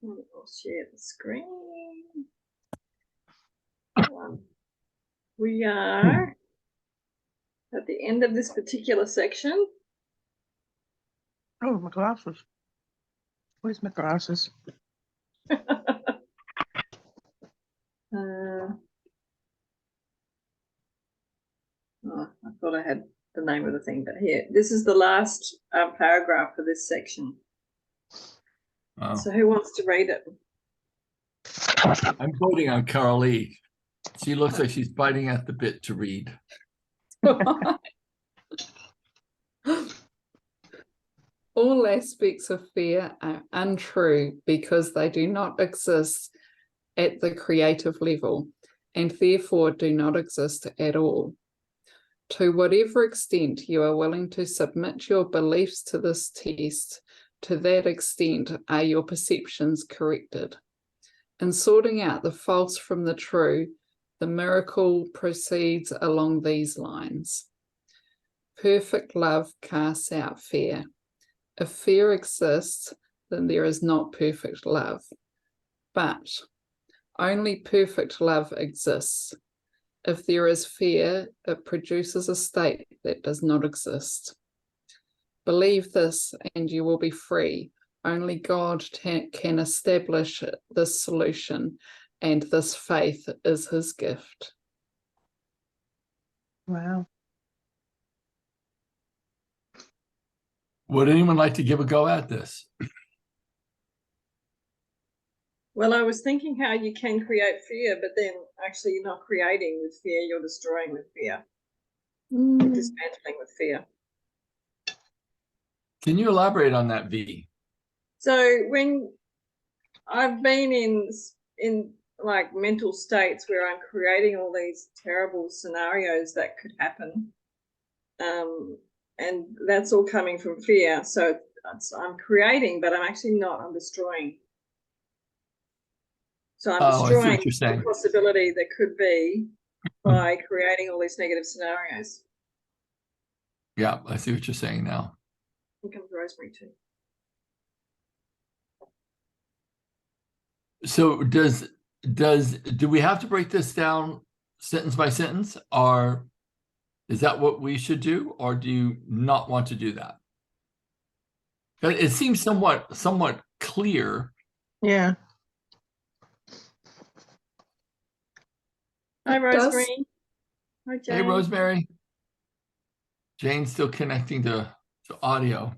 I'll share the screen. We are at the end of this particular section. Oh, my glasses. Where's my glasses? I thought I had the name of the thing, but here, this is the last paragraph for this section. Oh. So who wants to read it? I'm voting on Carol Lee. She looks like she's biting at the bit to read. All aspects of fear are untrue because they do not exist at the creative level and therefore do not exist at all. To whatever extent you are willing to submit your beliefs to this test, to that extent are your perceptions corrected. In sorting out the false from the true, the miracle proceeds along these lines. Perfect love casts out fear. If fear exists, then there is not perfect love. But only perfect love exists. If there is fear, it produces a state that does not exist. Believe this and you will be free. Only God can establish this solution, and this faith is his gift. Wow. Would anyone like to give a go at this? Well, I was thinking how you can create fear, but then actually you're not creating with fear, you're destroying with fear. You're dismantling with fear. Can you elaborate on that, V? So when I've been in like mental states where I'm creating all these terrible scenarios that could happen, and that's all coming from fear. So I'm creating, but I'm actually not. I'm destroying. So I'm destroying the possibility that could be by creating all these negative scenarios. Yeah, I see what you're saying now. Here comes Rosemary too. So do we have to break this down sentence by sentence, or is that what we should do, or do you not want to do that? It seems somewhat clear. Yeah. Hi, Rosemary. Hi, Jane. Hey, Rosemary. Jane's still connecting to audio.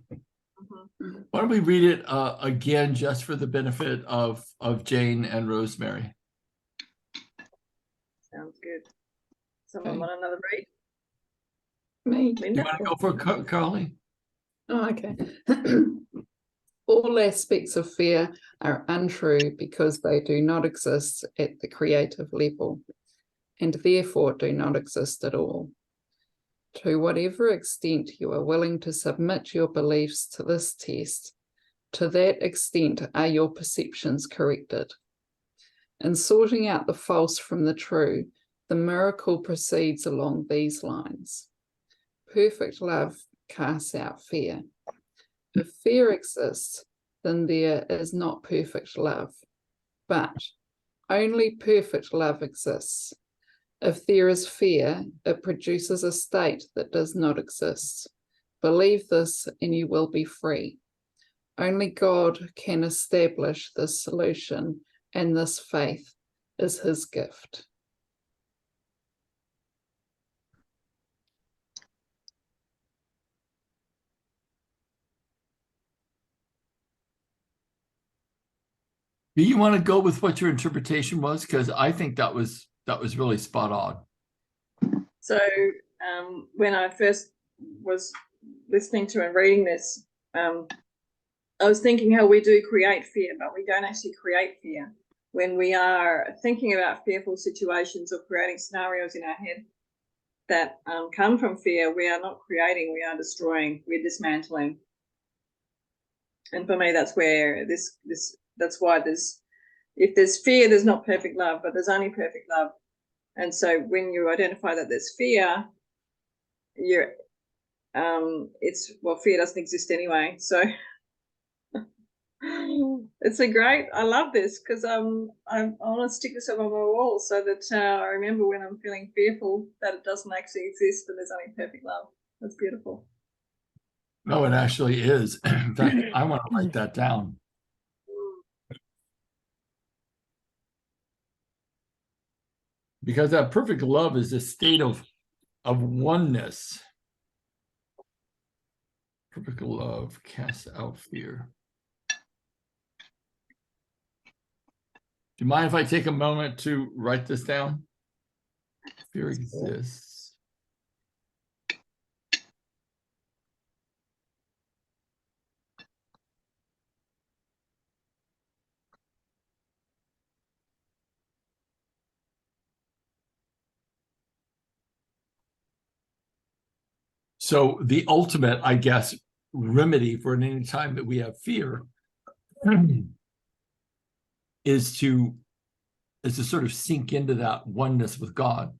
Why don't we read it again, just for the benefit of Jane and Rosemary? Sounds good. Someone want another read? Me. Linda? You want to go for Carly? Oh, okay. All aspects of fear are untrue because they do not exist at the creative level and therefore do not exist at all. To whatever extent you are willing to submit your beliefs to this test, to that extent are your perceptions corrected. In sorting out the false from the true, the miracle proceeds along these lines. Perfect love casts out fear. If fear exists, then there is not perfect love. But only perfect love exists. If there is fear, it produces a state that does not exist. Believe this and you will be free. Only God can establish this solution, and this faith is his gift. Do you want to go with what your interpretation was? Because I think that was really spot on. So when I first was listening to and reading this, I was thinking how we do create fear, but we don't actually create fear. When we are thinking about fearful situations or creating scenarios in our head that come from fear, we are not creating, we are destroying, we're dismantling. And for me, that's where that's why if there's fear, there's not perfect love, but there's only perfect love. And so when you identify that there's fear, fear doesn't exist anyway. So It's a great. I love this because I want to stick this up on my wall so that I remember when I'm feeling fearful that it doesn't actually exist and there's only perfect love. That's beautiful. No, it actually is. In fact, I want to write that down. Because that perfect love is a state of oneness. Perfect love casts out fear. Do you mind if I take a moment to write this down? Fear exists. So the ultimate, I guess, remedy for any time that we have fear is to sort of sink into that oneness with God,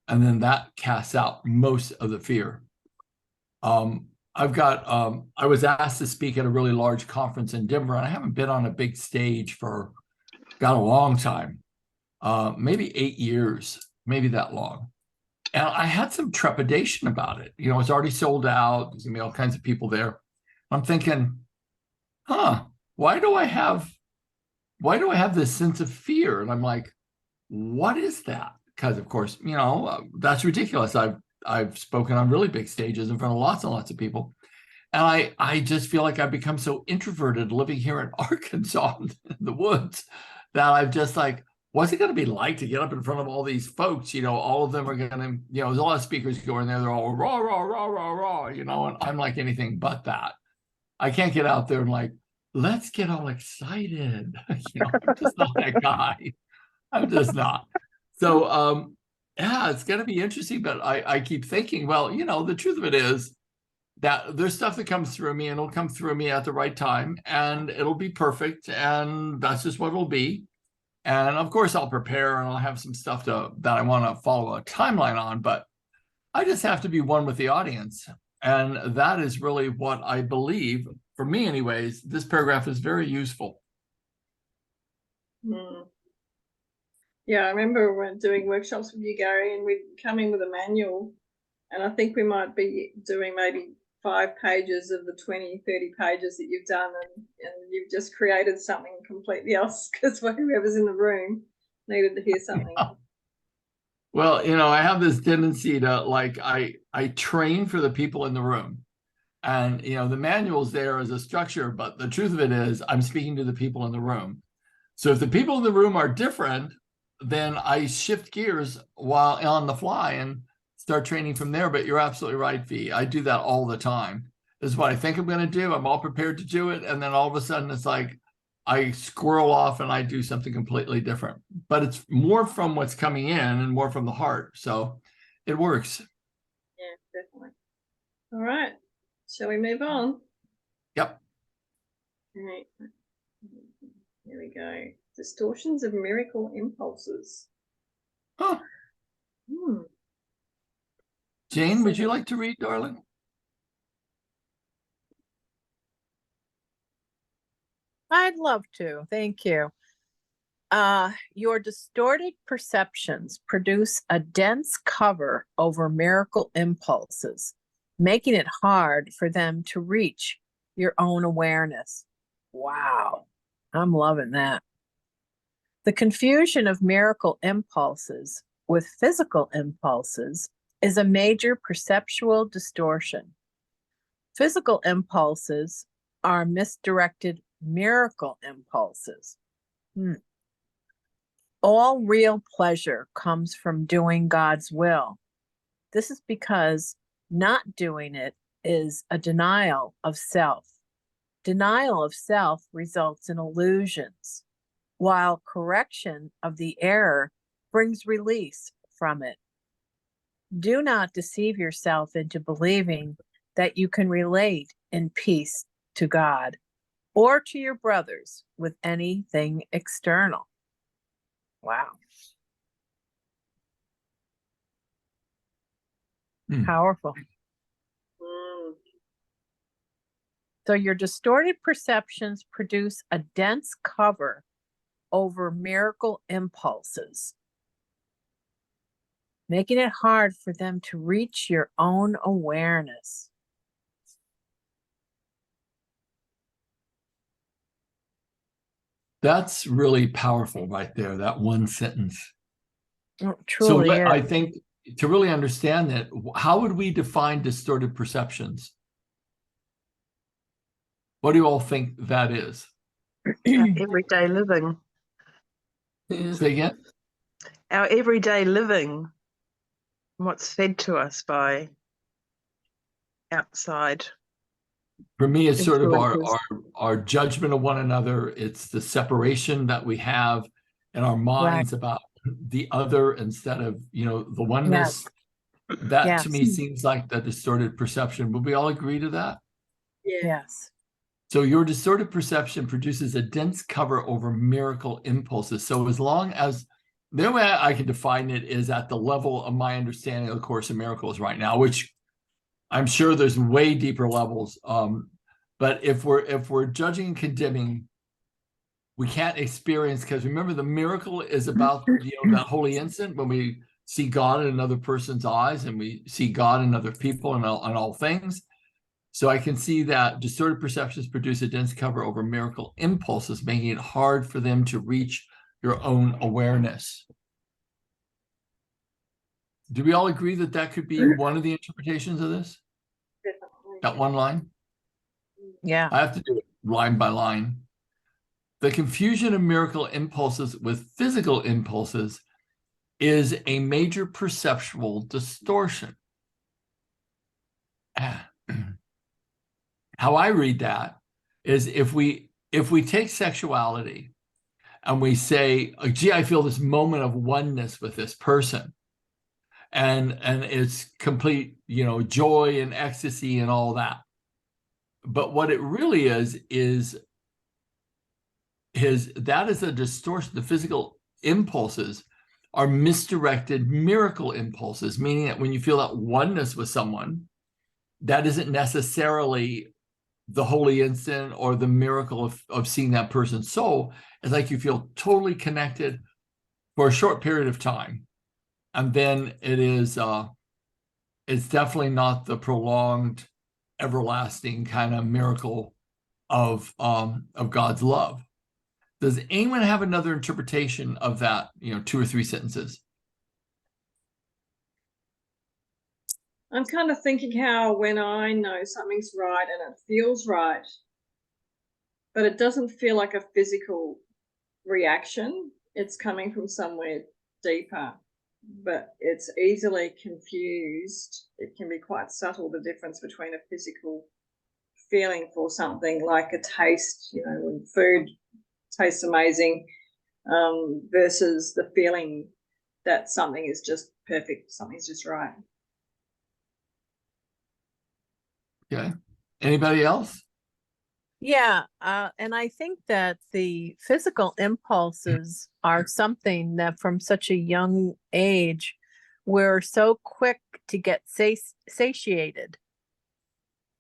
and then that casts out most of the fear. I was asked to speak at a really large conference in Denver, and I haven't been on a big stage for a long time, maybe 8 years, maybe that long. And I had some trepidation about it. You know, it's already sold out. There's gonna be all kinds of people there. I'm thinking, why do I have this sense of fear? And I'm like, what is that? Because of course, you know, that's ridiculous. I've spoken on really big stages in front of lots and lots of people. And I just feel like I've become so introverted living here in Arkansas in the woods that I've just like, what's it going to be like to get up in front of all these folks? You know, all of them are going to, you know, there's a lot of speakers going there. They're all rah, rah, rah, rah, rah, you know, and I'm like anything but that. I can't get out there and like, let's get all excited. You know, I'm just not that guy. I'm just not. So, yeah, it's going to be interesting, but I keep thinking, well, you know, the truth of it is that there's stuff that comes through me and it'll come through me at the right time and it'll be perfect. And that's just what it'll be. And of course I'll prepare and I'll have some stuff that I want to follow a timeline on, but I just have to be one with the audience. And that is really what I believe, for me anyways, this paragraph is very useful. Yeah, I remember when doing workshops with you, Gary, and we'd come in with a manual, and I think we might be doing maybe 5 pages of the 20, 30 pages that you've done, and you've just created something completely else because whoever's in the room needed to hear something. Well, you know, I have this tendency to like, I train for the people in the room. And, you know, the manual's there as a structure, but the truth of it is I'm speaking to the people in the room. So if the people in the room are different, then I shift gears while on the fly and start training from there. But you're absolutely right, V. I do that all the time. This is what I think I'm going to do. I'm all prepared to do it. And then all of a sudden it's like I squirrel off and I do something completely different. But it's more from what's coming in and more from the heart. So it works. Yeah, definitely. All right. Shall we move on? Yep. All right. Here we go. Distortions of Miracle Impulses. Huh. Jane, would you like to read, darling? I'd love to. Thank you. Your distorted perceptions produce a dense cover over miracle impulses, making it hard for them to reach your own awareness. Wow, I'm loving that. The confusion of miracle impulses with physical impulses is a major perceptual distortion. Physical impulses are misdirected miracle impulses. All real pleasure comes from doing God's will. This is because not doing it is a denial of self. Denial of self results in illusions, while correction of the error brings release from it. Do not deceive yourself into believing that you can relate in peace to God or to your brothers with anything external. Wow. Powerful. So your distorted perceptions produce a dense cover over miracle impulses, making it hard for them to reach your own awareness. That's really powerful right there, that one sentence. It So truly is. I think to really understand that, how would we define distorted perceptions? What do you all think that is? Our everyday living. Yeah. Say again? Our everyday living. What's fed to us by outside. For me, it's sort of Influences. our judgment of one another. It's the separation that we have in our minds about the other instead of, the oneness. That to me seems like the distorted perception. Would we all agree to that? Yeah. Yes. So your distorted perception produces a dense cover over miracle impulses. So as long as the way I can define it is at the level of my understanding of the Course in Miracles right now, which I'm sure there's way deeper levels. But if we're judging and condemning, we can't experience, because remember, the miracle is about that holy instant when we see God in another person's eyes and we see God in other people and all things. So I can see that distorted perceptions produce a dense cover over miracle impulses, making it hard for them to reach your own awareness. Do we all agree that that could be one of the interpretations of this? Definitely. That one line? Yeah. I have to do it line by line. The confusion of miracle impulses with physical impulses is a major perceptual distortion. How I read that is if we take sexuality and we say, gee, I feel this moment of oneness with this person, and it's complete, joy and ecstasy and all that. But what it really is that is a distortion. The physical impulses are misdirected miracle impulses, meaning that when you feel that oneness with someone, that isn't necessarily the holy instant or the miracle of seeing that person's soul. It's like you feel totally connected for a short period of time. And then it's definitely not the prolonged, everlasting kind of miracle of God's love. Does anyone have another interpretation of that, 2 or 3 sentences? I'm kind of thinking how when I know something's right and it feels right, but it doesn't feel like a physical reaction, it's coming from somewhere deeper, but it's easily confused. It can be quite subtle, the difference between a physical feeling for something like a taste, when food tastes amazing, versus the feeling that something is just perfect, something's just right. Okay. Anybody else? Yeah. And I think that the physical impulses are something that from such a young age, we're so quick to get satiated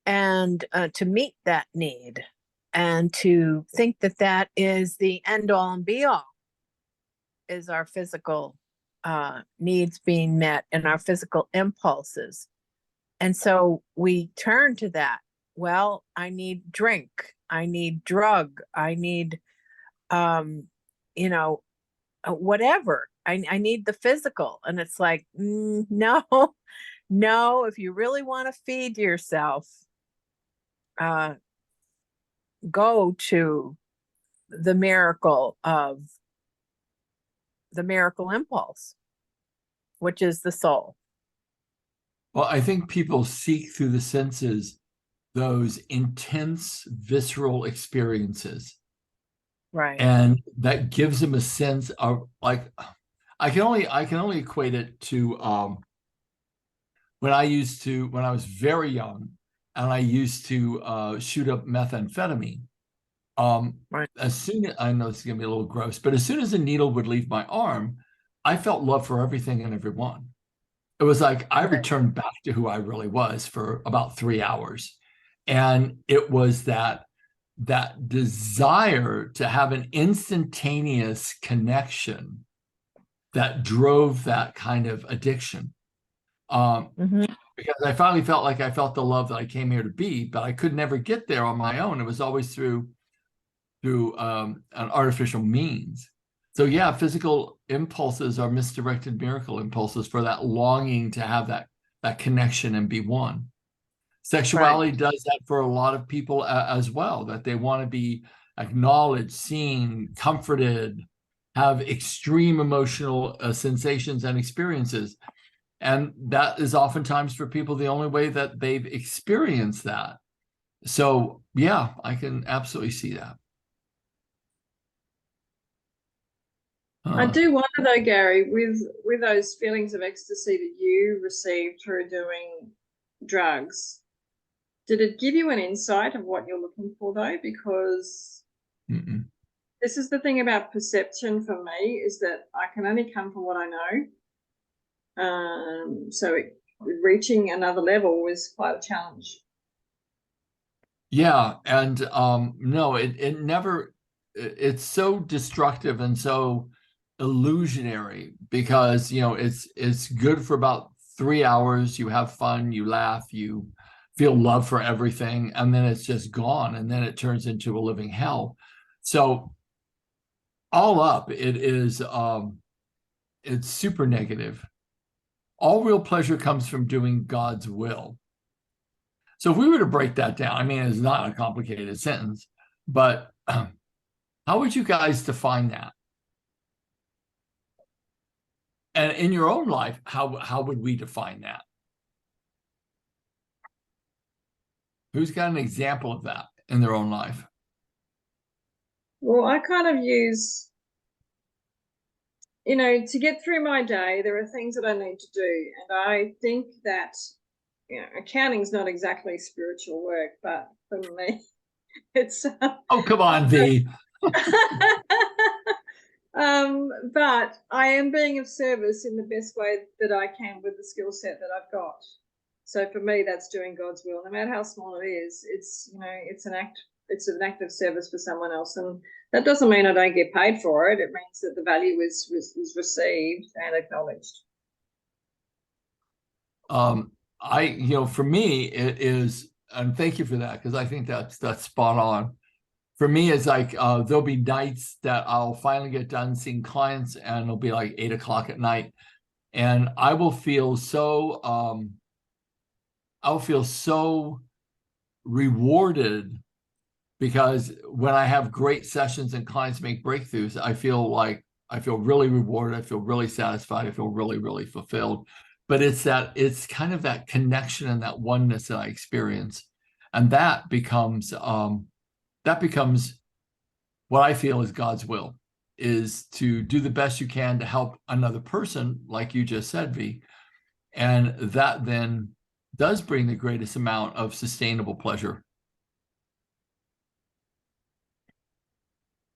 and to meet that need and to think that that is the end all and be all, is our physical needs being met and our physical impulses. And so we turn to that. Well, I need drink, I need drug, I need, whatever. I need the physical. And it's like, no, if you really want to feed yourself, go to the miracle impulse, which is the soul. Well, I think people seek through the senses those intense visceral experiences. Right. And that gives them a sense of, like, I can only equate it to when I was very young and I used to shoot up methamphetamine. Right. As soon as, I know this is gonna be a little gross, but as soon as the needle would leave my arm, I felt love for everything and everyone. It was like I returned back to who I really was for about 3 hours. And it was that desire to have an instantaneous connection that drove that kind of addiction. Because I finally felt like I felt the love that I came here to be, but I could never get there on my own. It was always through an artificial means. So yeah, physical impulses are misdirected miracle impulses for that longing to have that connection and be one. Sexuality does that for a lot of people as well, that they want to be acknowledged, seen, comforted, have extreme emotional sensations and experiences. And that is oftentimes for people the only way that they've experienced that. So yeah, I can absolutely see that. I do wonder though, Gary, with those feelings of ecstasy that you received through doing drugs, did it give you an insight of what you're looking for though? Because this is the thing about perception for me, is that I can only come from what I know. So reaching another level was quite a challenge. Yeah, and no, it never, it's so destructive and so illusionary, because it's good for about 3 hours. You have fun, you laugh, you feel love for everything, and then it's just gone, and then it turns into a living hell. So all up, it's super negative. All real pleasure comes from doing God's will. So if we were to break that down, I mean, it's not a complicated sentence, but how would you guys define that? And in your own life, how would we define that? Who's got an example of that in their own life? Well, I kind of use, to get through my day, there are things that I need to do. And I think that, accounting's not exactly spiritual work, but for me, it's... Oh, come on, V. But I am being of service in the best way that I can with the skill set that I've got. So for me, that's doing God's will, no matter how small it is. It's an act of service for someone else, and that doesn't mean I don't get paid for it. It means that the value is received and acknowledged. For me, it is, and thank you for that, because I think that's spot on. For me, it's like there'll be nights that I'll finally get done seeing clients, and it'll be like 8 o'clock at night, and I will feel so rewarded, because when I have great sessions and clients make breakthroughs, I feel really rewarded. I feel really satisfied. I feel really, really fulfilled. But it's kind of that connection and that oneness that I experience, and that becomes what I feel is God's will, is to do the best you can to help another person, like you just said, V. And that then does bring the greatest amount of sustainable pleasure.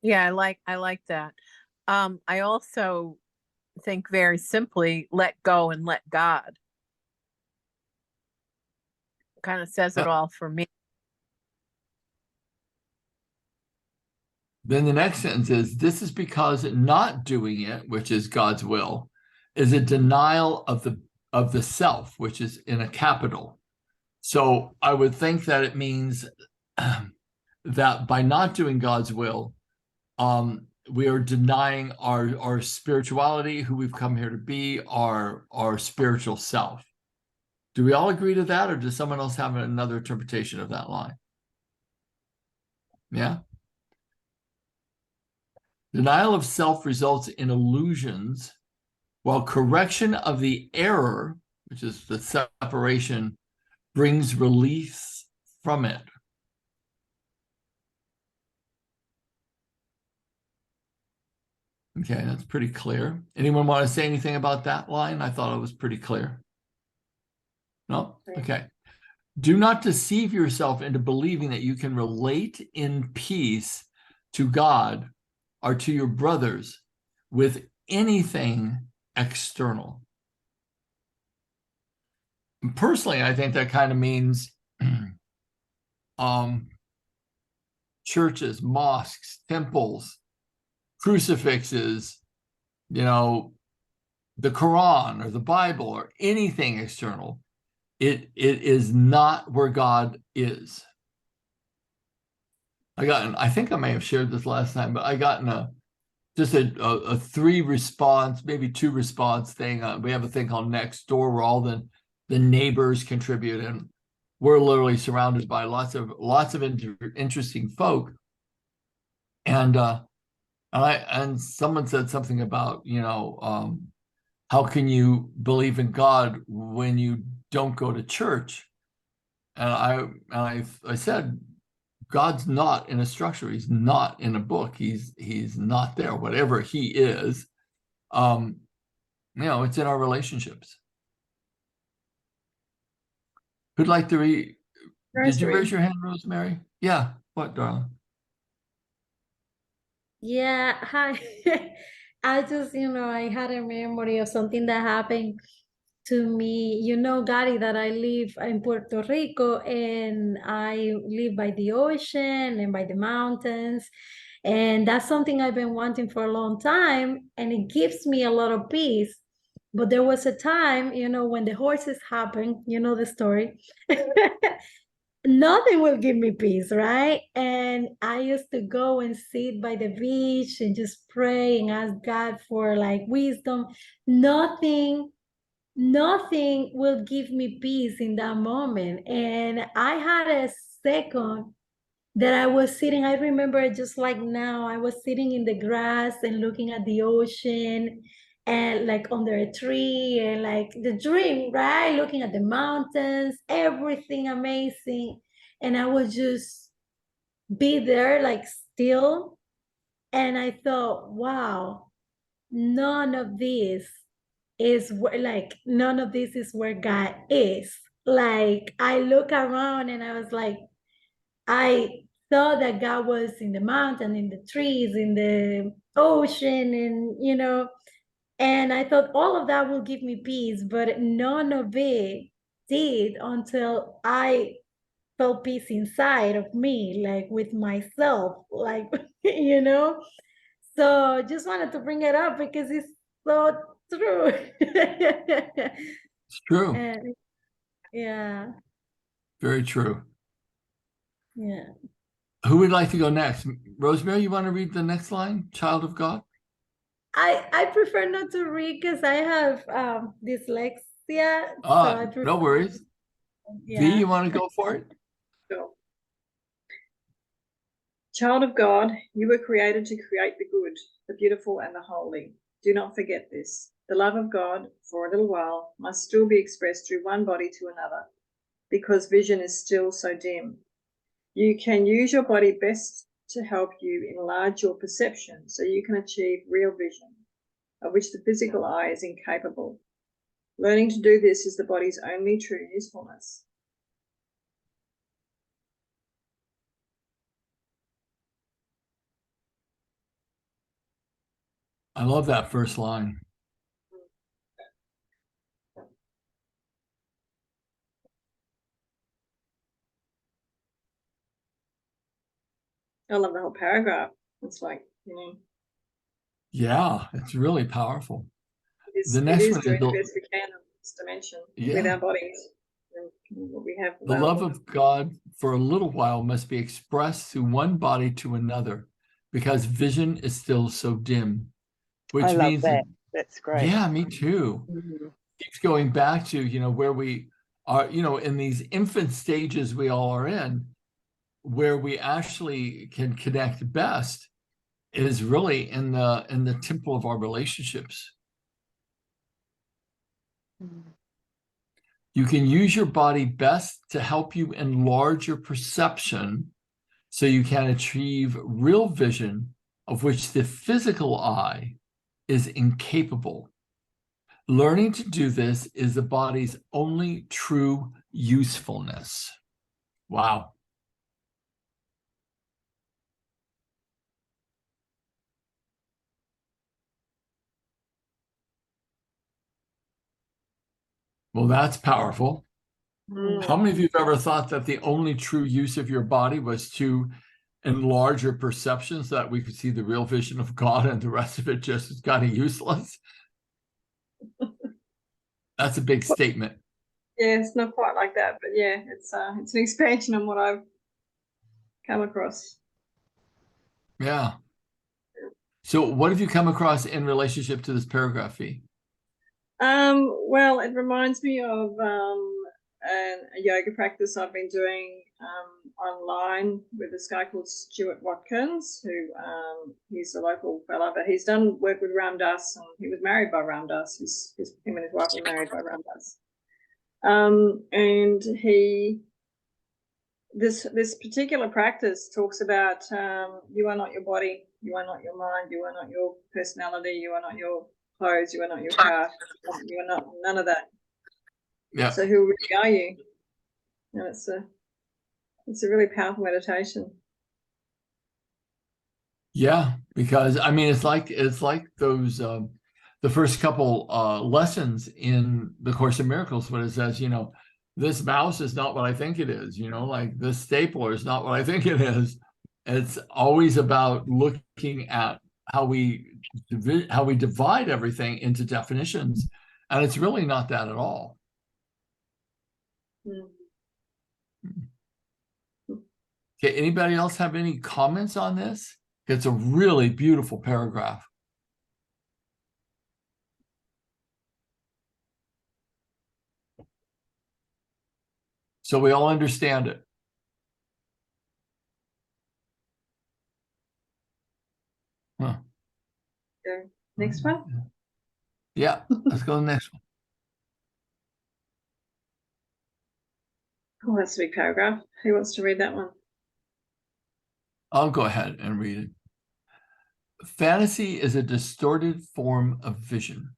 Yeah, I like that. I also think very simply, let go and let God. Kind of says it all for me. Then the next sentence is, this is because not doing it, which is God's will, is a denial of the self, which is in a capital. So I would think that it means that by not doing God's will, we are denying our spirituality, who we've come here to be, our spiritual self. Do we all agree to that, or does someone else have another interpretation of that line? Yeah. Denial of self results in illusions, while correction of the error, which is the separation, brings release from it. Okay, that's pretty clear. Anyone want to say anything about that line? I thought it was pretty clear. No? Okay. Do not deceive yourself into believing that you can relate in peace to God or to your brothers with anything external. And personally, I think that kind of means churches, mosques, temples, crucifixes, you know, the Quran or the Bible or anything external. It is not where God is. I think I may have shared this last time, but I got in a 3 response, maybe 2 response thing. We have a thing called Next Door where all the neighbors contribute, and we're literally surrounded by lots of interesting folk. And someone said something about, how can you believe in God when you don't go to church? And I said, God's not in a structure. He's not in a book. He's not there. Whatever he is, it's in our relationships. Who'd like to read? Did you raise your hand, Rosemary? Yeah. What, darling? Yeah, hi. I just, I had a memory of something that happened to me. You know, Gary, that I live in Puerto Rico and I live by the ocean and by the mountains. And that's something I've been wanting for a long time. And it gives me a lot of peace. But there was a time, when the horses happened, you know the story. Nothing will give me peace, right? And I used to go and sit by the beach and just pray and ask God for like wisdom. Nothing will give me peace in that moment. And I had a second that I was sitting, I remember just like now, I was sitting in the grass and looking at the ocean and like under a tree and like the dream, right? Looking at the mountains, everything amazing. And I would just be there like still. And I thought, wow, none of this none of this is where God is. Like I look around and I was like, I thought that God was in the mountain, in the trees, in the ocean, and and I thought all of that will give me peace, but none of it did until I felt peace inside of me, like with myself, like, So just wanted to bring it up because it's so true. It's true. And, yeah, Very true. yeah. Who would like to go next? Rosemary, you want to read the next line? Child of God? I prefer not to read because I have dyslexia. So I prefer, No worries. V, yeah. you want to go for it? Sure. Child of God, you were created to create the good, the beautiful, and the holy. Do not forget this. The love of God, for a little while, must still be expressed through one body to another, because vision is still so dim. You can use your body best to help you enlarge your perception so you can achieve real vision, of which the physical eye is incapable. Learning to do this is the body's only true usefulness. I love that first line. I love the whole paragraph. It's like, Yeah, it's really powerful. it The next is one doing is the best we can in this dimension with Yeah. our bodies and what we have The love available. of God for a little while must be expressed through one body to another, because vision is still so dim. Which I love means that. That's great. Yeah, me too. Mhm. Keeps going back to, where we are, in these infant stages we all are in, where we actually can connect best is really in the temple of our relationships. You can use your body best to help you enlarge your perception so you can achieve real vision, of which the physical eye is incapable. Learning to do this is the body's only true usefulness. Wow. Well, that's powerful. How many of you have ever thought that the only true use of your body was to enlarge your perception so that we could see the real vision of God, and the rest of it just is kind of useless? That's a big statement. Yeah, it's not quite like that, but yeah, it's an expansion on what I've come across. Yeah. So what have you come across in relationship to this paragraph, Fee? Well, it reminds me of a yoga practice I've been doing online with this guy called Stuart Watkins, who he's a local fella, but he's done work with Ram Dass, and he was married by Ram Dass. Him and his wife were married by Ram Dass. And this particular practice talks about you are not your body, you are not your mind, you are not your personality, you are not your clothes, you are not your car, you are not none of that. Yeah. So who really are you? And it's a really powerful meditation. Yeah, because I mean it's like those the first couple lessons in the Course in Miracles, when it says, you know, this mouse is not what I think it is, you know, like this stapler is not what I think it is. It's always about looking at how we divide everything into definitions, and it's really not that at all. Okay, anybody else have any comments on this? It's a really beautiful paragraph. So we all understand it. Huh. Okay. Next one. Yeah, let's go to the next one. Oh, that's a big paragraph. Who wants to read that one? I'll go ahead and read it. Fantasy is a distorted form of vision.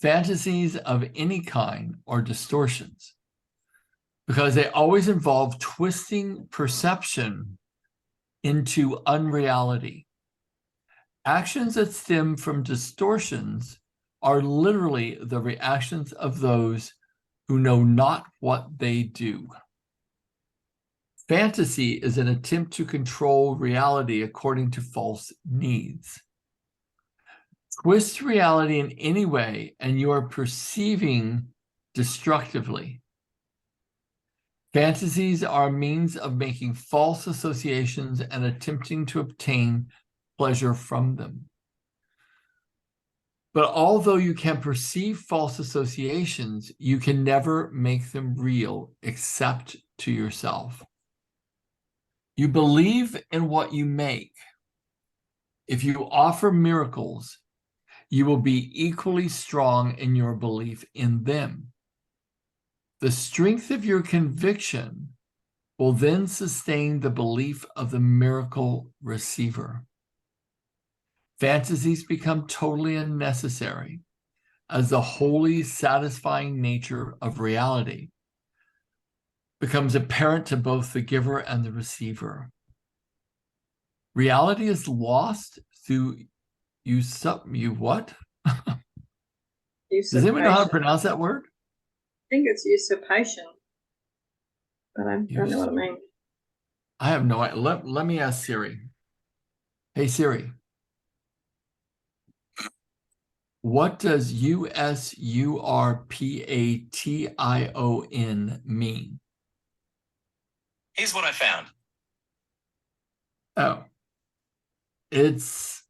Fantasies of any kind are distortions because they always involve twisting perception into unreality. Actions that stem from distortions are literally the reactions of those who know not what they do. Fantasy is an attempt to control reality according to false needs. Twist reality in any way, and you are perceiving destructively. Fantasies are a means of making false associations and attempting to obtain pleasure from them. But although you can perceive false associations, you can never make them real except to yourself. You believe in what you make. If you offer miracles, you will be equally strong in your belief in them. The strength of your conviction will then sustain the belief of the miracle receiver. Fantasies become totally unnecessary as the wholly satisfying nature of reality becomes apparent to both the giver and the receiver. Reality is lost through what? Does anyone know how to pronounce that word? I think it's usurpation, but I don't know what I mean. I have no idea. Let me ask Siri. Hey, Siri. What does usurpation mean? Here's what I found. Oh, it's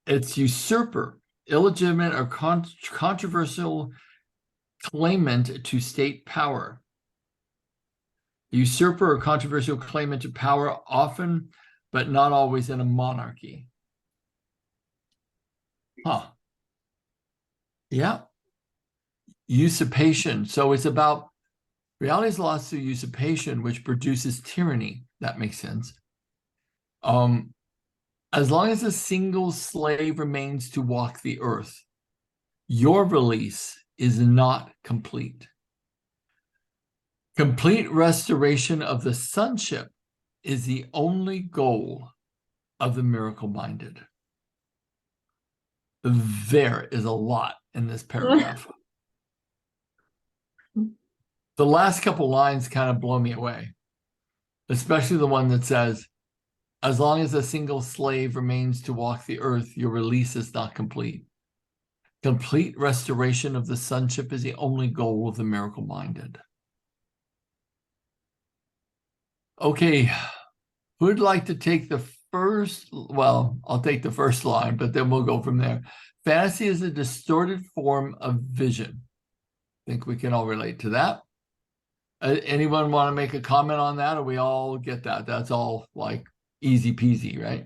usurper, illegitimate or controversial claimant to state power. Usurper or controversial claimant to power, often, but not always in a monarchy. Huh. Yeah. Usurpation. So it's about reality is lost through usurpation, which produces tyranny. That makes sense. As long as a single slave remains to walk the earth, your release is not complete. Complete restoration of the sonship is the only goal of the miracle-minded. There is a lot in this paragraph. the last couple lines kind of blow me away, especially the one that says, as long as a single slave remains to walk the earth, your release is not complete. Complete restoration of the sonship is the only goal of the miracle-minded. Okay, who'd like to take the first? Well, I'll take the first line, but then we'll go from there. Fantasy is a distorted form of vision. I think we can all relate to that. Anyone want to make a comment on that, or we all get that? That's all like easy peasy, right?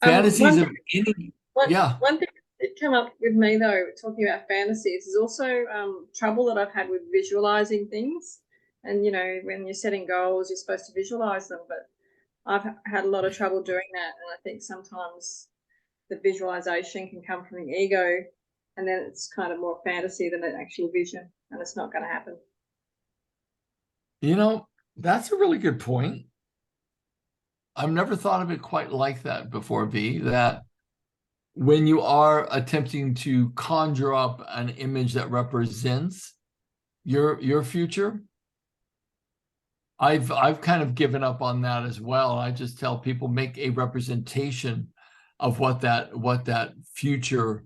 Fantasies of any, yeah. One thing that come up with me though, talking about fantasies, is also trouble that I've had with visualizing things. And you know, when you're setting goals, you're supposed to visualize them, but I've had a lot of trouble doing that. And I think sometimes the visualization can come from the ego, and then it's kind of more fantasy than an actual vision, and it's not going to happen. You know, that's a really good point. I've never thought of it quite like that before, V, that when you are attempting to conjure up an image that represents your future, I've kind of given up on that as well. I just tell people, make a representation of what that future,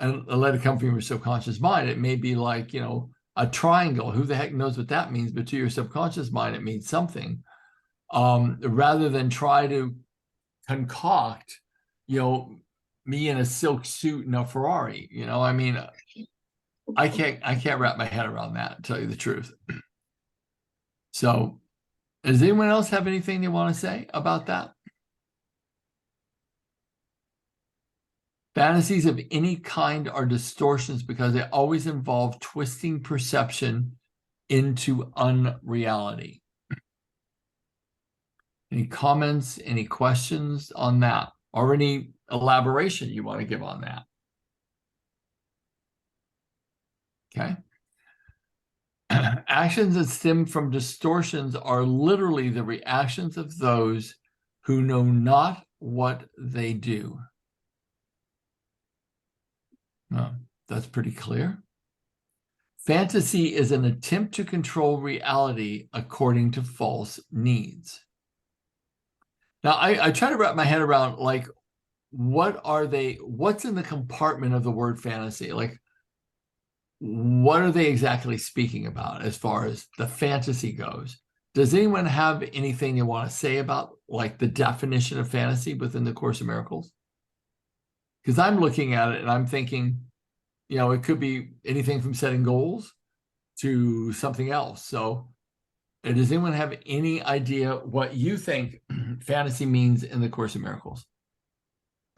and let it come from your subconscious mind. It may be like, you know, a triangle. Who the heck knows what that means? But to your subconscious mind, it means something. Rather than try to concoct, you know, me in a silk suit in a Ferrari. You know, I mean, I can't wrap my head around that, to tell you the truth. So, does anyone else have anything they want to say about that? Fantasies of any kind are distortions because they always involve twisting perception into unreality. Any comments, any questions on that, or any elaboration you want to give on that? Okay. Actions that stem from distortions are literally the reactions of those who know not what they do. No, that's pretty clear. Fantasy is an attempt to control reality according to false needs. Now, I try to wrap my head around, like, what's in the compartment of the word fantasy? Like, what are they exactly speaking about as far as the fantasy goes? Does anyone have anything they want to say about, like, the definition of fantasy within the Course of Miracles? Because I'm looking at it and I'm thinking, you know, it could be anything from setting goals to something else. So does anyone have any idea what you think fantasy means in the Course of Miracles?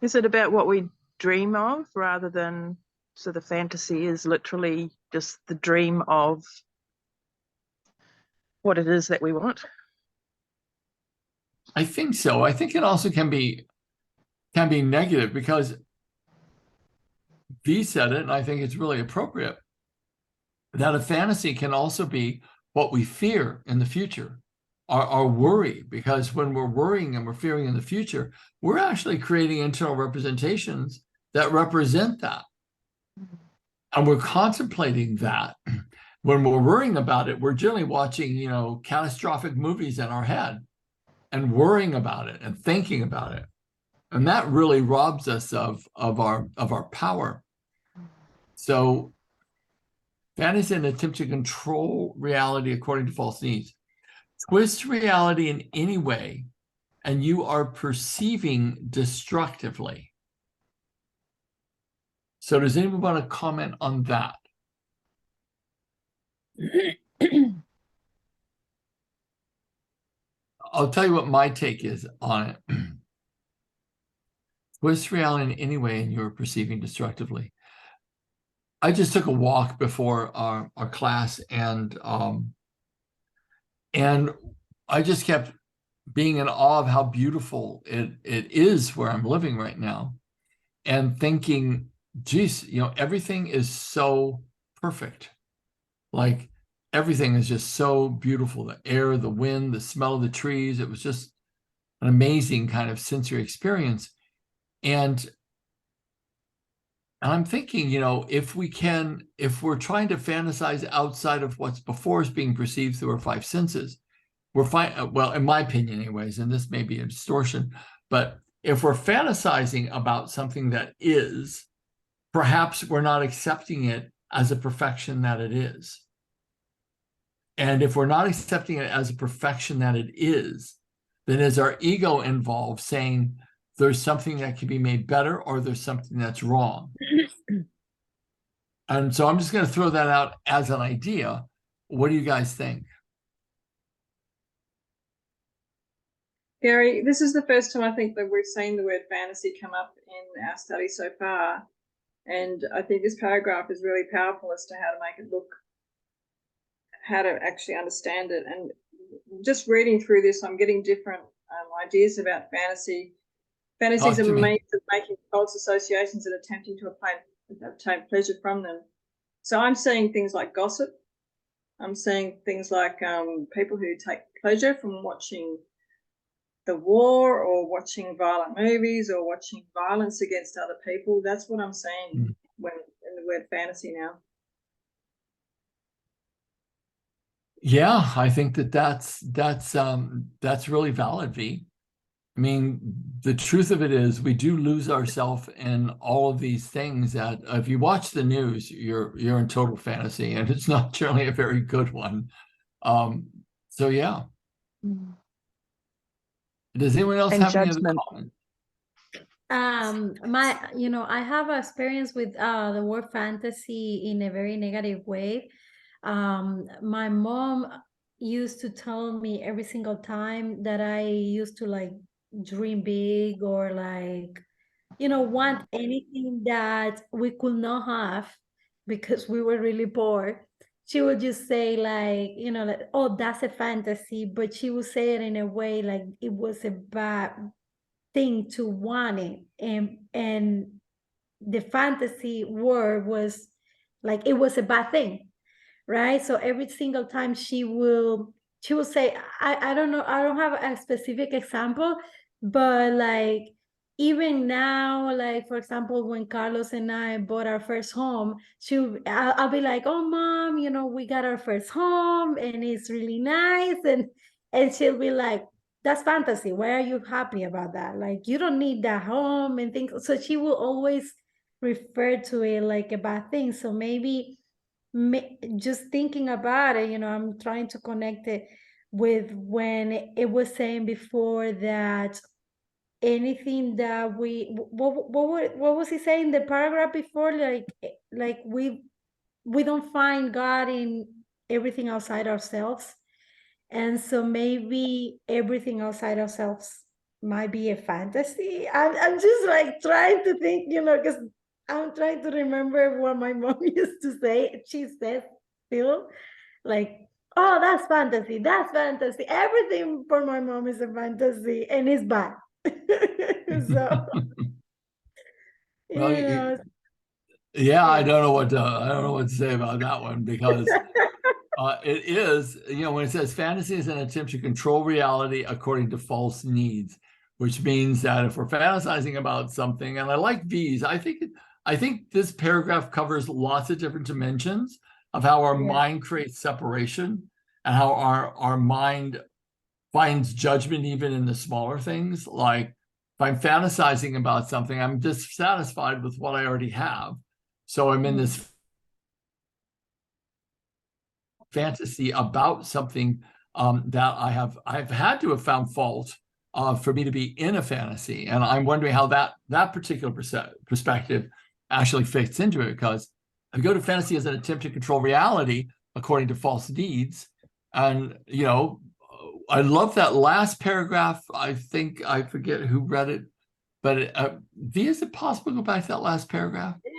Is it about what we dream of rather than, so the fantasy is literally just the dream of what it is that we want? I think so. I think it also can be negative, because V said it, and I think it's really appropriate, that a fantasy can also be what we fear in the future, our worry, because when we're worrying and we're fearing in the future, we're actually creating internal representations that represent that. And we're contemplating that. When we're worrying about it, we're generally watching, you know, catastrophic movies in our head and worrying about it and thinking about it. And that really robs us of our power. So fantasy is an attempt to control reality according to false needs. Twist reality in any way, and you are perceiving destructively. So does anyone want to comment on that? I'll tell you what my take is on it. Twist reality in any way, and you are perceiving destructively. I just took a walk before our class, and I just kept being in awe of how beautiful it is where I'm living right now, and thinking, geez, you know, everything is so perfect. Like, everything is just so beautiful. The air, the wind, the smell of the trees. It was just an amazing kind of sensory experience. And And I'm thinking, if we're trying to fantasize outside of what's before us being perceived through our five senses, we're fine. Well, in my opinion, anyways, and this may be a distortion, but if we're fantasizing about something that is, perhaps we're not accepting it as a perfection that it is. And if we're not accepting it as a perfection that it is, then is our ego involved saying there's something that can be made better or there's something that's wrong? And so I'm just going to throw that out as an idea. What do you guys think? Gary, this is the first time I think that we've seen the word fantasy come up in our study so far. And I think this paragraph is really powerful as to how to make it look, how to actually understand it. And just reading through this, I'm getting different ideas about fantasy. Fantasies are means of making false associations and attempting to obtain pleasure from them. So I'm seeing things like gossip. I'm seeing things like people who take pleasure from watching the war or watching violent movies or watching violence against other people. That's what I'm saying when in the word fantasy now. Yeah, I think that's really valid, V. I mean, the truth of it is we do lose ourselves in all of these things that if you watch the news, you're in total fantasy, and it's not generally a very good one. So yeah. Does anyone else have any other comments? I have experience with the word fantasy in a very negative way. My mom used to tell me every single time that I used to like dream big or like, want anything that we could not have because we were really poor. She would just say like, like, oh, that's a fantasy, but she would say it in a way like it was a bad thing to want it. And the fantasy word was like it was a bad thing, right? So every single time she will say, I don't know, I don't have a specific example, but like even now, like for example, when Carlos and I bought our first home, I'll be like, oh mom, we got our first home and it's really nice, and she'll be like, that's fantasy, why are you happy about that? Like you don't need that home and things. So she will always refer to it like a bad thing. So maybe just thinking about it, I'm trying to connect it with when it was saying before that anything that what was he saying in the paragraph before, like we don't find God in everything outside ourselves, and so maybe everything outside ourselves might be a fantasy. I'm just like trying to think, because I'm trying to remember what my mom used to say. She says still like, oh, that's fantasy. That's fantasy. Everything for my mom is a fantasy and it's bad. So, Well, yeah, I don't know what to say about that one, because it is, when it says fantasy is an attempt to control reality according to false needs, which means that if we're fantasizing about something, and I like these, I think this paragraph covers lots of different dimensions of how our mind creates separation and how our mind finds judgment even in the smaller things. Like if I'm fantasizing about something, I'm dissatisfied with what I already have. So I'm in this fantasy about something that I've had to have found fault for me to be in a fantasy. And I'm wondering how that particular perspective actually fits into it, because I go to fantasy as an attempt to control reality according to false needs. And, I love that last paragraph. I think I forget who read it, but V, is it possible to go back to that last paragraph? Yeah.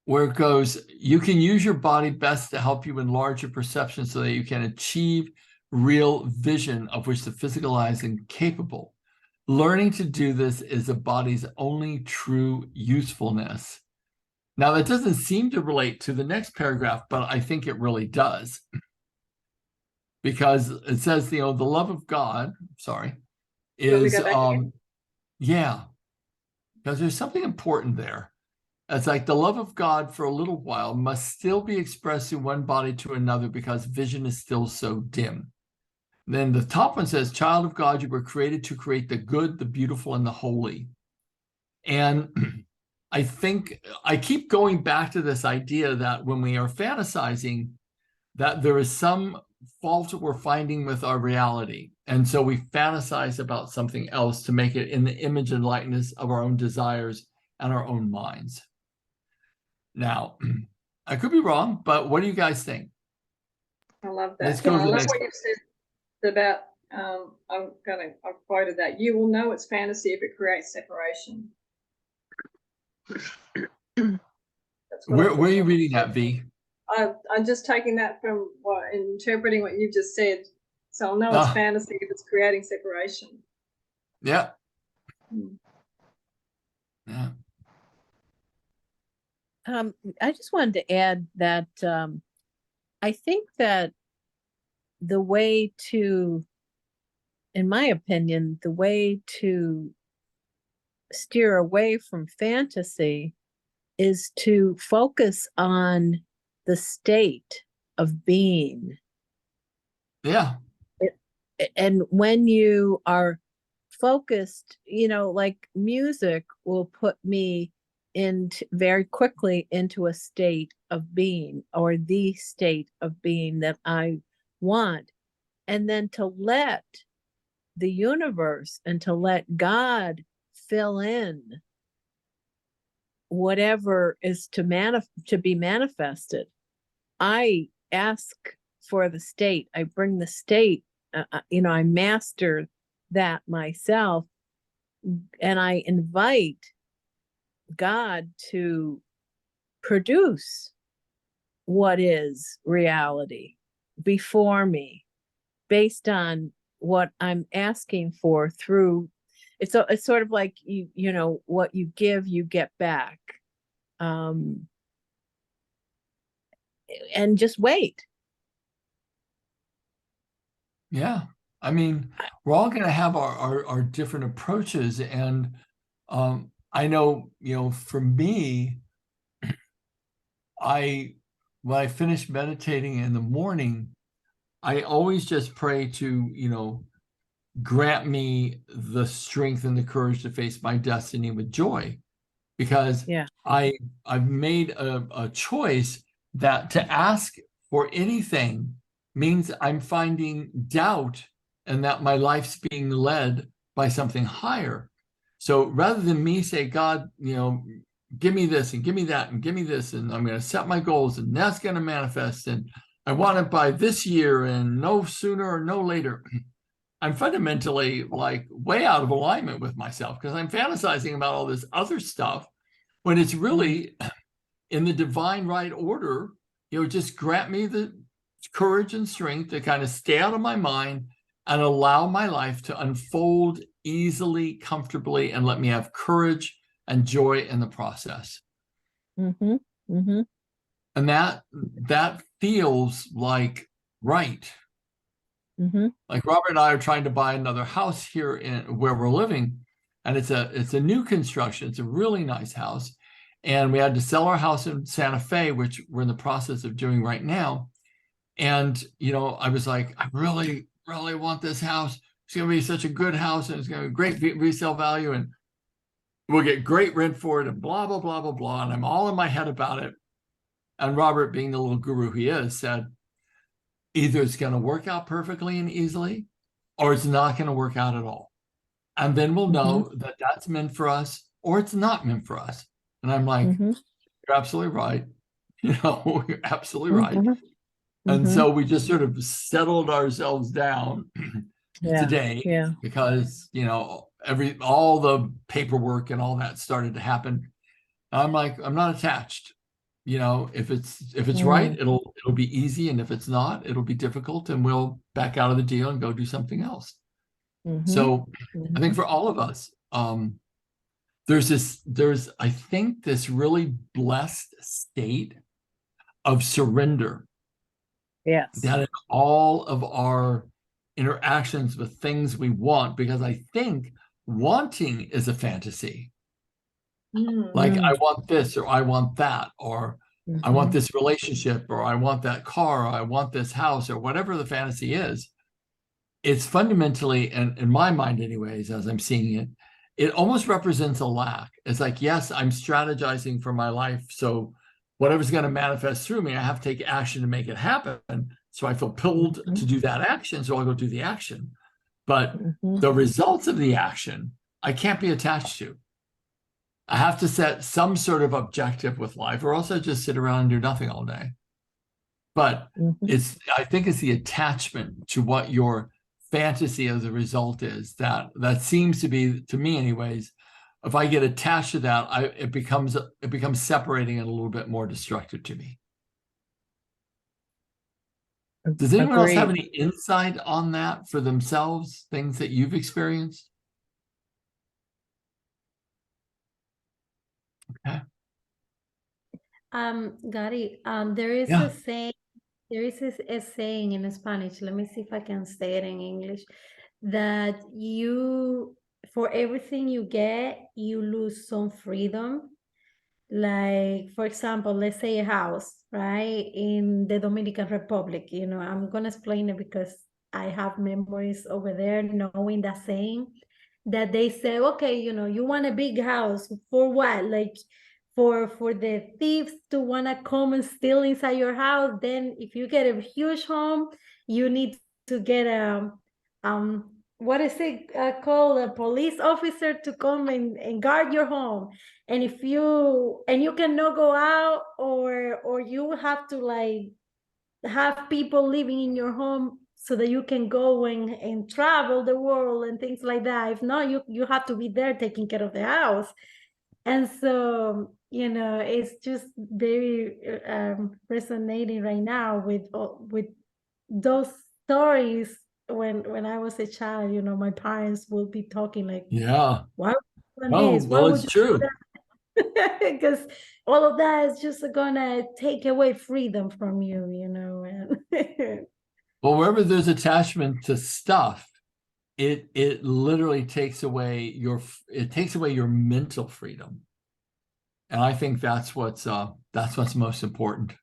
Where it goes, you can use your body best to help you enlarge your perception so that you can achieve real vision of which the physical eye is incapable. Learning to do this is the body's only true usefulness. Now, that doesn't seem to relate to the next paragraph, but I think it really does. Because it says, the love of God, is Yeah, because there's something important there. It's like the love of God for a little while must still be expressed in one body to another because vision is still so dim. Then the top one says, child of God, you were created to create the good, the beautiful, and the holy. And I think I keep going back to this idea that when we are fantasizing, that there is some fault we're finding with our reality. And so we fantasize about something else to make it in the image and likeness of our own desires and our own minds. Now, I could be wrong, but what do you guys think? I love Let's that. go And to I the love next what you've said about, I've quoted that. You will know it's fantasy if it creates separation. That's what Where are you reading that, V? I'm just taking that from interpreting what you've just said. So I'll know it's Ah. fantasy if it's creating separation. Yeah. Mm. Yeah. I just wanted to add that I think that the way to, in my opinion, the way to steer away from fantasy is to focus on the state of being. Yeah. And when you are focused, like music will put me very quickly into a state of being, or the state of being that I want. And then to let the universe and to let God fill in whatever is to be manifested. I ask for the state. I bring the state. I master that myself, and I invite God to produce what is reality before me, based on what I'm asking for through. It's sort of like what you give, you get back, and just wait. Yeah. I mean, we're all going to have our different approaches. And I know, for me, when I finish meditating in the morning, I always just pray to, grant me the strength and the courage to face my destiny with joy, because Yeah. I've made a choice that to ask for anything means I'm finding doubt and that my life's being led by something higher. So rather than me say, God, give me this and give me that and give me this, and I'm going to set my goals and that's going to manifest, and I want it by this year and no sooner or no later, I'm fundamentally like way out of alignment with myself, because I'm fantasizing about all this other stuff when it's really in the divine right order. Just grant me the courage and strength to kind of stay out of my mind and allow my life to unfold easily, comfortably, and let me have courage and joy in the process. Mm-hmm. Mm-hmm. And that feels like right. Mm-hmm. Like Robert and I are trying to buy another house here where we're living, and it's a new construction. It's a really nice house, and we had to sell our house in Santa Fe, which we're in the process of doing right now. And I was like, I really, really want this house. It's going to be such a good house, and it's going to be great resale value, and we'll get great rent for it, and blah blah blah blah blah. And I'm all in my head about it. And Robert, being the little guru he is, said, either it's going to work out perfectly and easily, or it's not going to work out at all. And then we'll know that that's meant for us, or it's not meant for us. And I'm like, Mm-hmm. you're absolutely right. You're absolutely right. Mm-hmm. And Mm-hmm. so we just sort of settled ourselves down today, Yeah. because, all the paperwork and all that started to happen. I'm like, I'm not attached. If it's right, it'll be easy, and if it's not, it'll be difficult, and we'll back out of the deal and go do something else. Mm-hmm. So I think for all of us, there's I think this really blessed state of surrender, Yes. that in all of our interactions with things we want, because I think wanting is a fantasy. Like I want this, or I want that, or I want this relationship, or I want that car, or I want this house, or whatever the fantasy is. It's fundamentally, and in my mind anyways, as I'm seeing it, it almost represents a lack. It's like, yes, I'm strategizing for my life. So whatever's going to manifest through me, I have to take action to make it happen. So I feel pulled to do that action. So I'll go do the action. But the results of the action, I can't be attached to. I have to set some sort of objective with life, or else I just sit around and do nothing all day. But I think it's the attachment to what your fantasy as a result is that seems to be, to me anyways, if I get attached to that, it becomes separating and a little bit more destructive to me. Does anyone else have any insight on that for themselves, things that you've experienced? Okay. Gary, there is Yeah. a saying, a saying in Spanish, let me see if I can say it in English, that for everything you get, you lose some freedom. Like, for example, let's say a house, right, in the Dominican Republic. I'm going to explain it because I have memories over there knowing that saying, that they say, okay, you want a big house for what? Like, for the thieves to want to come and steal inside your house. Then if you get a huge home, you need to get what is it called, a police officer to come and guard your home. And you cannot go out, or you have to like have people living in your home so that you can go and travel the world and things like that. If not, you have to be there taking care of the house. And so, it's just very resonating right now with those stories. When I was a child, my parents would be talking like, Yeah. why would you do Oh, this? Why well, would it's you do true. that? Because all of that is just gonna take away freedom from you, and Well, wherever there's attachment to stuff, it literally takes away your mental freedom. And I think that's what's most important.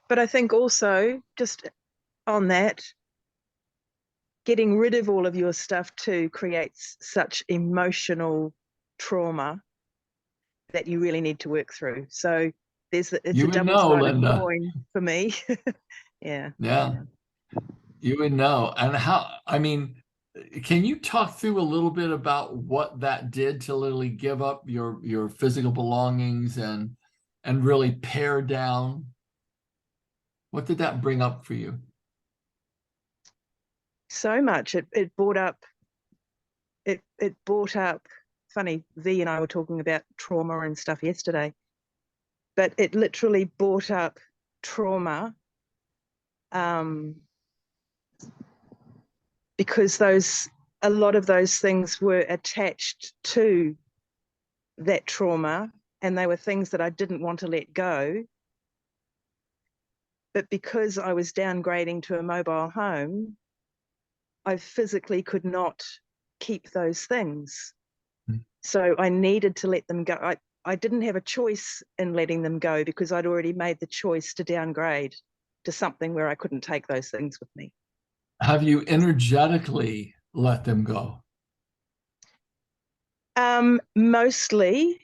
But I think also, just on that, getting rid of all of your stuff too creates such emotional trauma that you really need to work through. So it's You a would know, double-sided Linda. coin for me. Yeah. You would know. And can you talk through a little bit about what that did to literally give up your physical belongings and really pare down? What did that bring up for you? So much. It brought up funny, V and I were talking about trauma and stuff yesterday, but it literally brought up trauma because a lot of those things were attached to that trauma, and they were things that I didn't want to let go. But because I was downgrading to a mobile home, I physically could not keep those things. So I needed to let them go. I didn't have a choice in letting them go because I'd already made the choice to downgrade to something where I couldn't take those things with me. Have you energetically let them go? Mostly,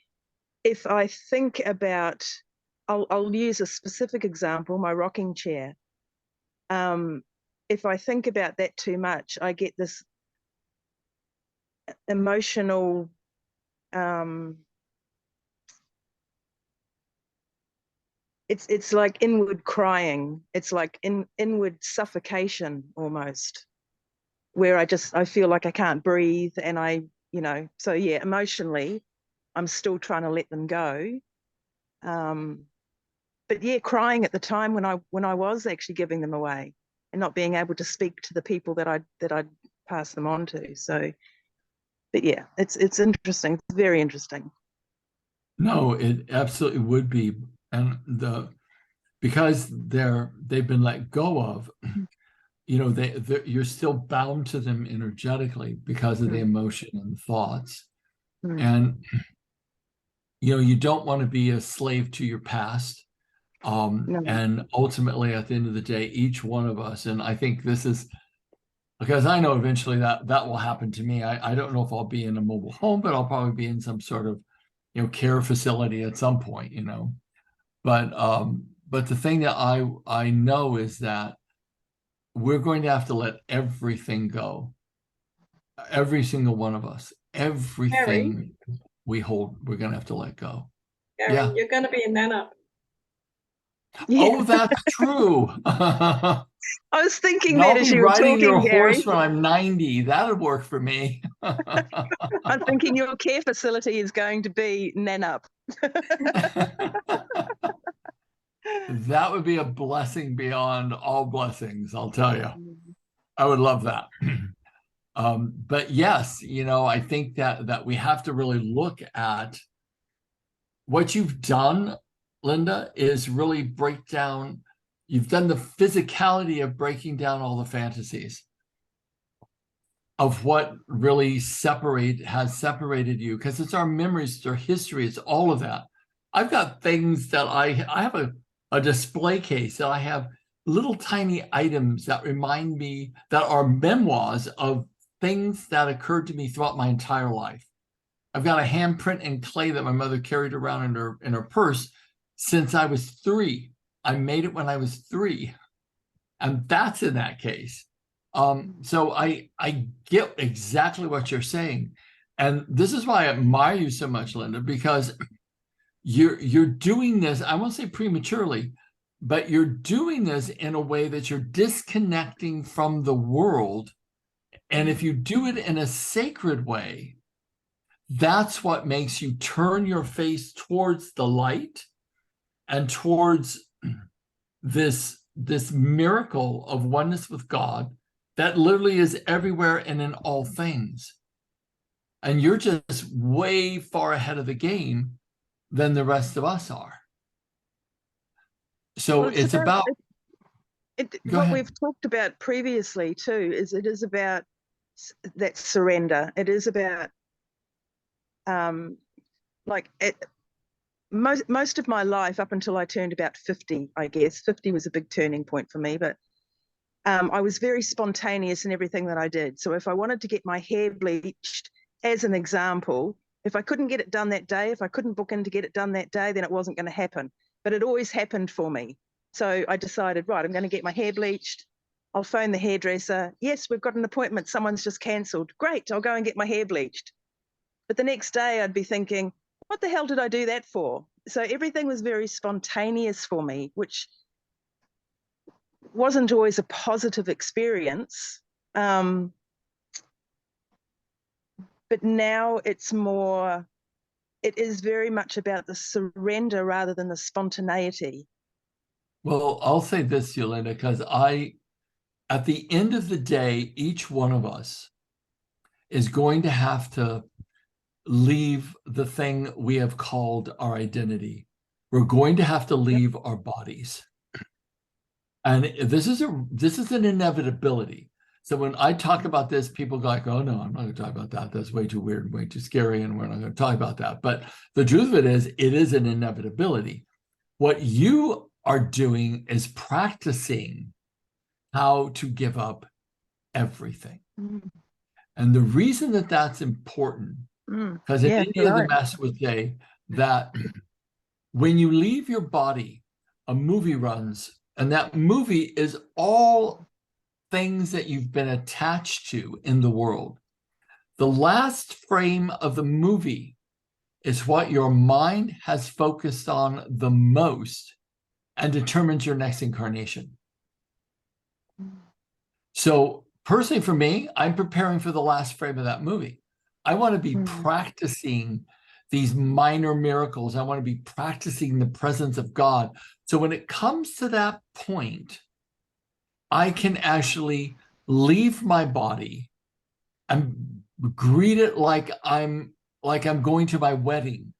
if I think about, I'll use a specific example, my rocking chair. If I think about that too much, I get this emotional it's like inward crying. It's like inward suffocation almost, where I feel like I can't breathe, and so yeah, emotionally I'm still trying to let them go. But yeah, crying at the time when I was actually giving them away and not being able to speak to the people that I'd pass them on to. So, but yeah, it's interesting. It's very interesting. No, it absolutely would be. And because they've been let go of, you're still bound to them energetically because of the emotion and the thoughts. And, you don't want to be a slave to your past. And ultimately, at the end of the day, each one of us, and I think this is because I know eventually that will happen to me. I don't know if I'll be in a mobile home, but I'll probably be in some sort of, care facility at some point, But the thing that I know is that we're going to have to let everything go. Every single one of us, everything we hold, we're going to have to let go. Gary, Yeah. you're going to be in Nana. Oh, that's true. I was thinking I'll that as be you were riding your talking, Gary. horse when I'm 90. That'll work for me. I'm thinking your care facility is going to be Nanup. That would be a blessing beyond all blessings, I'll tell you. I would love that. But yes, I think that we have to really look at what you've done, Linda, is really break down. You've done the physicality of breaking down all the fantasies of what really has separated you, because it's our memories, it's our history, it's all of that. I've got things that I have a display case that I have little tiny items that remind me, that are memoirs of things that occurred to me throughout my entire life. I've got a handprint in clay that my mother carried around in her purse since I was 3. I made it when I was 3, and that's in that case. So I get exactly what you're saying, and this is why I admire you so much, Linda, because you're doing this. I won't say prematurely, but you're doing this in a way that you're disconnecting from the world, and if you do it in a sacred way, that's what makes you turn your face towards the light and towards this miracle of oneness with God that literally is everywhere and in all things. And you're just way far ahead of the game than the rest of us are. So Well, it's about what ahead. we've talked about previously too is it is about that surrender. It is about most of my life up until I turned about 50, I guess. 50 was a big turning point for me, but I was very spontaneous in everything that I did. So if I wanted to get my hair bleached, as an example, if I couldn't get it done that day, if I couldn't book in to get it done that day, then it wasn't going to happen. But it always happened for me. So I decided, right, I'm going to get my hair bleached. I'll phone the hairdresser. Yes, we've got an appointment. Someone's just cancelled. Great, I'll go and get my hair bleached. But the next day I'd be thinking, what the hell did I do that for? So everything was very spontaneous for me, which wasn't always a positive experience. But now it is very much about the surrender rather than the spontaneity. Well, I'll say this, Yolanda, because at the end of the day, each one of us is going to have to leave the thing we have called our identity. We're going to have to leave our bodies. And this is an inevitability. So when I talk about this, people go like, oh no, I'm not going to talk about that. That's way too weird, way too scary, and we're not going to talk about that. But the truth of it is an inevitability. What you are doing is practicing how to give up everything. And the reason that that's important, because in India, the master would say that when you leave your body, a movie runs, and that movie is all things that you've been attached to in the world. The last frame of the movie is what your mind has focused on the most and determines your next incarnation. So personally for me, I'm preparing for the last frame of that movie. I want to be practicing these minor miracles. I want to be practicing the presence of God. So when it comes to that point, I can actually leave my body and greet it like I'm going to my wedding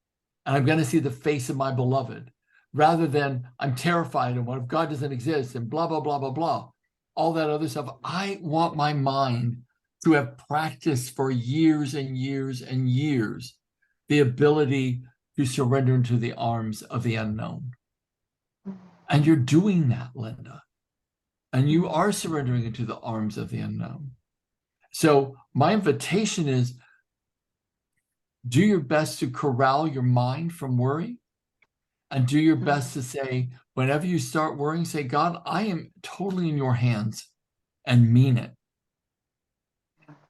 and I'm going to see the face of my beloved, rather than I'm terrified and what if God doesn't exist and blah, blah, blah, blah, blah. all that other stuff. I want my mind to have practiced for years and years and years the ability to surrender into the arms of the unknown. And you're doing that, Linda. And you are surrendering into the arms of the unknown. So my invitation is, do your best to corral your mind from worry, and do your best to say, whenever you start worrying, say, God, I am totally in your hands, and mean it.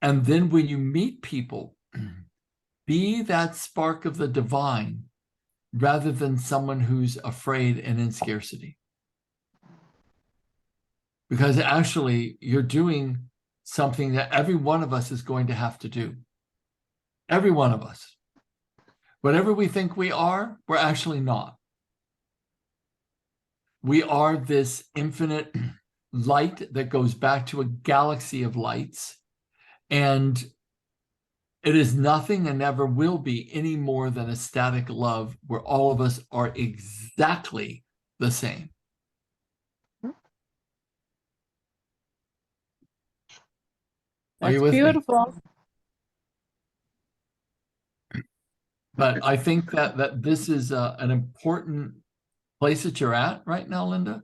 And then when you meet people, be that spark of the divine rather than someone who's afraid and in scarcity. Because actually, you're doing something that every one of us is going to have to do. Every one of us. Whatever we think we are, we're actually not. We are this infinite light that goes back to a galaxy of lights. And it is nothing and never will be any more than a static love where all of us are exactly the same. Are you That's with beautiful. me? But I think that this is an important place that you're at right now, Linda.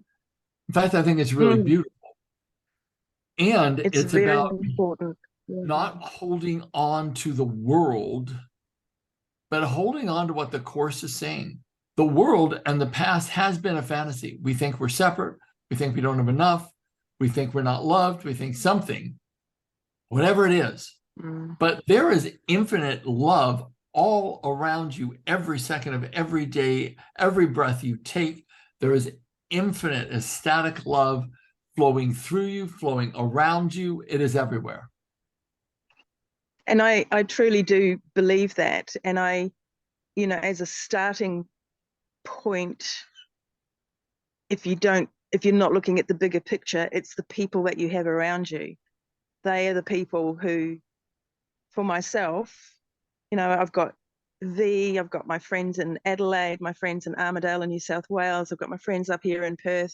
In fact, I think it's really beautiful. And It's it's very about important. not holding on to the world, but holding on to what the Course is saying. The world and the past has been a fantasy. We think we're separate. We think we don't have enough. We think we're not loved. We think something, whatever it is. But there is infinite love all around you every second of every day, every breath you take. There is infinite ecstatic love flowing through you, flowing around you. It is everywhere. And I truly do believe that. And I, as a starting point, if you're not looking at the bigger picture, it's the people that you have around you. They are the people who, for myself, I've got my friends in Adelaide, my friends in Armidale in New South Wales, I've got my friends up here in Perth.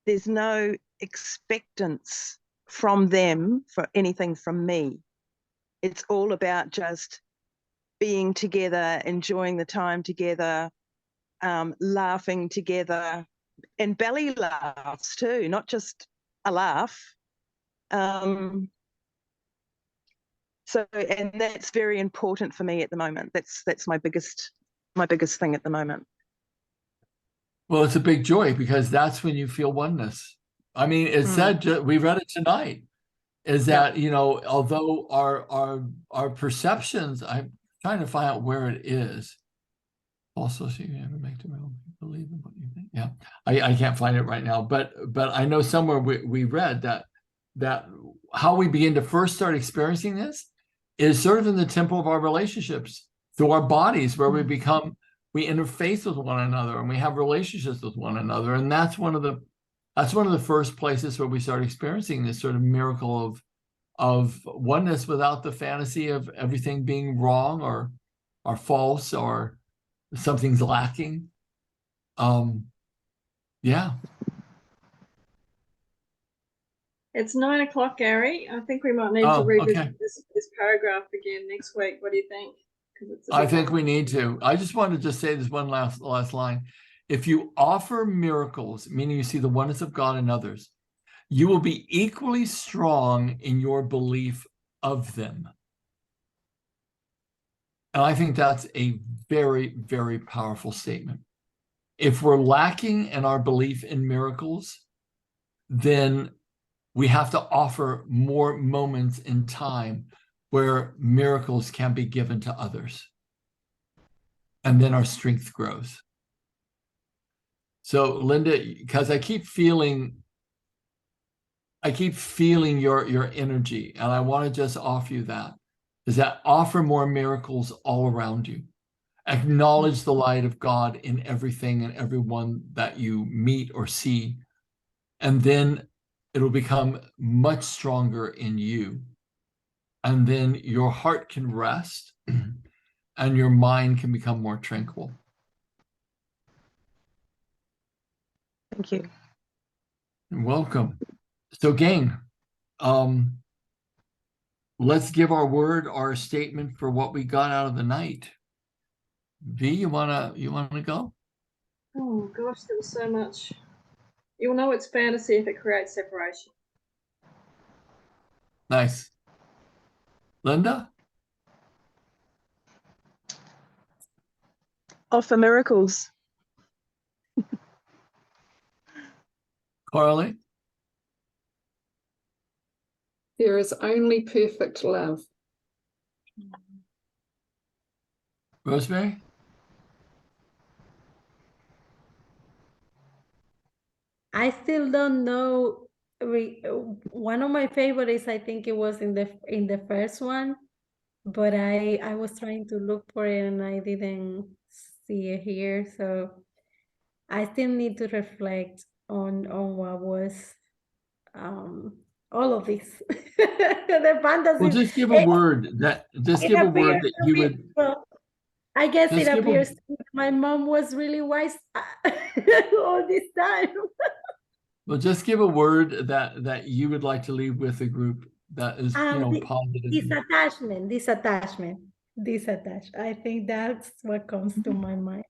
There's no expectance from them for anything from me. It's all about just being together, enjoying the time together, laughing together, and belly laughs too, not just a laugh. And that's very important for me at the moment. That's my biggest thing at the moment. Well, it's a big joy because that's when you feel oneness. I mean, it said, we read it tonight, is that, although our perceptions, I'm trying to find out where it is. Also, so you ever make the real believe in what you think. Yeah, I can't find it right now, but I know somewhere we read that how we begin to first start experiencing this is sort of in the temple of our relationships through our bodies, where we interface with one another and we have relationships with one another, and that's one of the first places where we start experiencing this sort of miracle of oneness without the fantasy of everything being wrong or false or something's lacking. Yeah. It's 9 o'clock, Gary. I think we might need to revisit okay. this paragraph again next week. What do you think? I think we need to. I just wanted to just say this one last line. If you offer miracles, meaning you see the oneness of God in others, you will be equally strong in your belief of them. And I think that's a very, very powerful statement. If we're lacking in our belief in miracles, then we have to offer more moments in time where miracles can be given to others. And then our strength grows. So, Linda, because I keep feeling your energy, and I want to just offer you that, is that offer more miracles all around you. Acknowledge the light of God in everything and everyone that you meet or see. And then it'll become much stronger in you. And then your heart can rest and your mind can become more tranquil. Thank you. Welcome. So gang, let's give our word, our statement for what we got out of the night. V, you wanna go? Oh gosh, there was so much. You'll know it's fantasy if it creates separation. Nice. Linda? Offer miracles. Carly? There is only perfect love. Rosemary? I still don't know. One of my favorites, I think it was in the first one, but I was trying to look for it and I didn't see it here. So I still need to reflect on what was all of this. The Well, fantasies. just give a word that you would Well, I guess it just give a- appears my mom was really wise all this time. well, just give a word that you would like to leave with the group that is, positive. Disattach. I think that's what comes to my mind.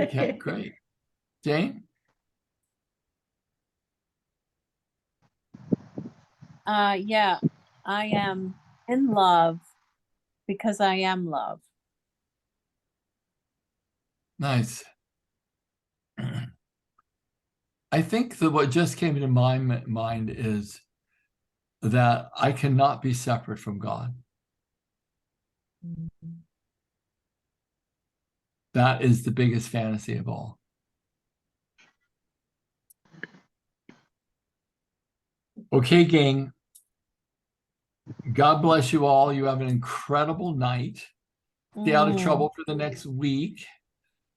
Okay, great. Jane? Yeah, I am in love because I am love. Nice. I think that what just came into my mind is that I cannot be separate from God. That is the biggest fantasy of all. Okay, gang. God bless you all. You have an incredible night. Stay out of trouble for the next week.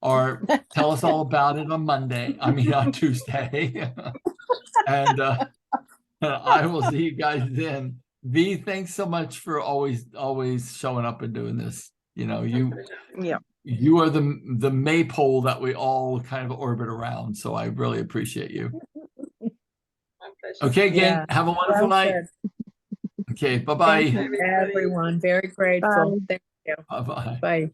Or tell us all about it on Tuesday. And I will see you guys then. V, thanks so much for always showing up and doing this. You are the maypole that we all kind of orbit around. So I really appreciate you. My pleasure. Okay, gang, Yeah. have a wonderful Well night. said. Okay, bye-bye. Thank you, everyone. Very grateful. Bye. Thank you. Bye-bye. Bye.